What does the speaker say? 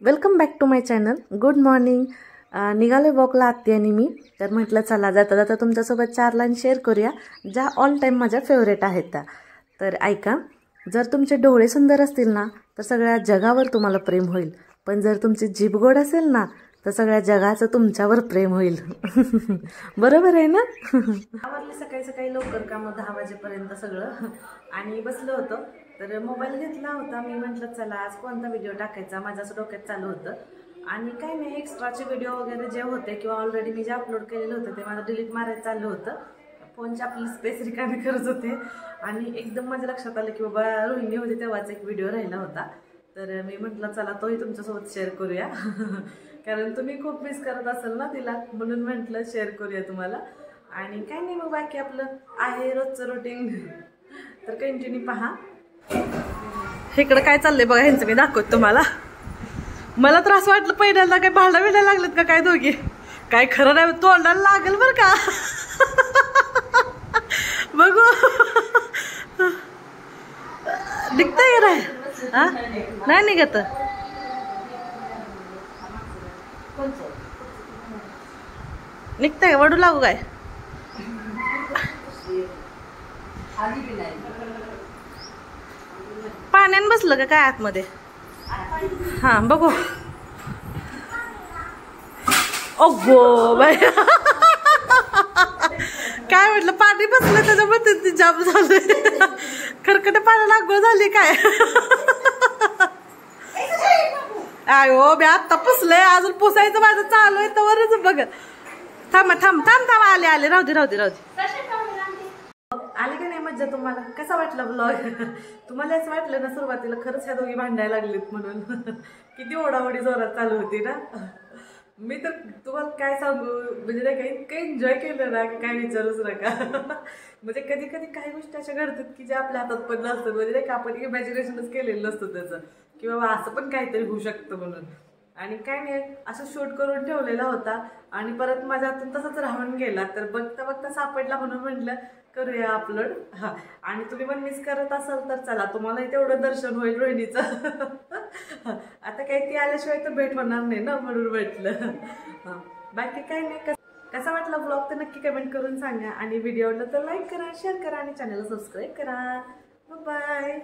Welcome back to my channel. Good morning. निघाले वॉकला आत्ती आणि मी. तर म्हटलं चला जाता जाता तुमच्यासोबत 4 लाईन शेअर करूया ज्या ऑल टाईम माझ्या फेवरेट आहेत त्या. तर ऐका, जर तुमचे डोळे सुंदर असतील ना तर सगळ्या जगावर तुम्हाला प्रेम होईल, पण जर तुमची जीभ गोड असेल ना तर सगळ्या जगाचं तुमच्यावर प्रेम होईल. बरोबर आहे ना? आवरली सकाळी सकाळी लवकर कामं 10 वाजेपर्यंत सगळं आणि बसलं होतं. तर मोबाईल घेतला होता मी, म्हटलं चला आज कोणता व्हिडिओ टाकायचा माझ्या असं डोक्यात चालू होतं. आणि काही नाही, एक्स्ट्राचे व्हिडिओ वगैरे जे होते किंवा ऑलरेडी मी जे अपलोड केलेलं होतं ते मला डिलीट मारायचं चाललं होतं. फोनची आपली स्पेस रिकामी करत होते आणि एकदम माझ्या लक्षात आलं की बाबा रोहिणी होती तेव्हाच एक व्हिडिओ राहिला होता. तर मी म्हटलं चला तोही तुमच्यासोबत शेअर करूया. कारण तुम्ही खूप मिस करत असाल ना तिला, म्हणून म्हटलं शेअर करूया तुम्हाला. आणि काही नाही, मग बाकी आपलं आहे रोजचं रुटीन. तर कंटिन्यू पहा. इकडं काय चाललंय बघा, ह्यांचं मी दाखवत तुम्हाला. मला तर असं वाटलं पहिल्यांदा काय भांडा बिडा लागलेत का काय दोघी. काय खरं नाही, तोंडाला लागल बरं का. बघू निघतंय नाही, नाही निघत. निघतंय वडू लागू काय. पाण्याने बसलं का काय आतमध्ये. हा बघू. अगो बाय, काय म्हटलं पाणी बसलं त्याच्यामध्ये जाम झालंय. खरकटे पाण्याला आंघोळ झाली काय. आय हो बे, आत्ता पुसलंय, अजून पुसायचं माझं चालू आहे तवरच बघ. थांब थांब थांब थांब, आले आले, राहू दे राहू दे राहू दे. आली का नाही मज्जा तुम्हाला? कसा वाटला ब्लॉग? तुम्हाला असं वाटलं ना सुरुवातीला खरंच ह्या दोघी भांडायला लागलीत म्हणून? किती ओढाओढी जोरात चालू होती ना. मी तर तुम्हाला काय सांगू, म्हणजे नाही काही इतकं एन्जॉय केलं ना की काय विचारूच नका. म्हणजे कधी कधी काही गोष्टी अशा घडतात की ज्या आपल्या हातात पण नसतात. म्हणजे नाही का आपण इमॅजिनेशनच केलेलं नसतं त्याचं, की बाबा असं पण काहीतरी होऊ शकतं म्हणून. आणि काय नाही, असं शूट करून ठेवलेला होता आणि परत माझ्या हातून तसंच राहून गेला. तर बघता बघता सापडला म्हणून म्हटलं करूया अपलोड. हा, आणि तुम्ही पण मिस करत असाल तर चला तुम्हालाही तेवढं दर्शन होईल रोहिणीचं. आता काही ती आल्याशिवाय तर भेट होणार नाही ना, म्हणून म्हटलं. बाकी काही नाही. कसा वाटला ब्लॉग तर नक्की कमेंट करून सांगा. आणि व्हिडिओ आवडला तर लाईक करा, शेअर करा आणि चॅनलला सबस्क्राईब करा. बाय.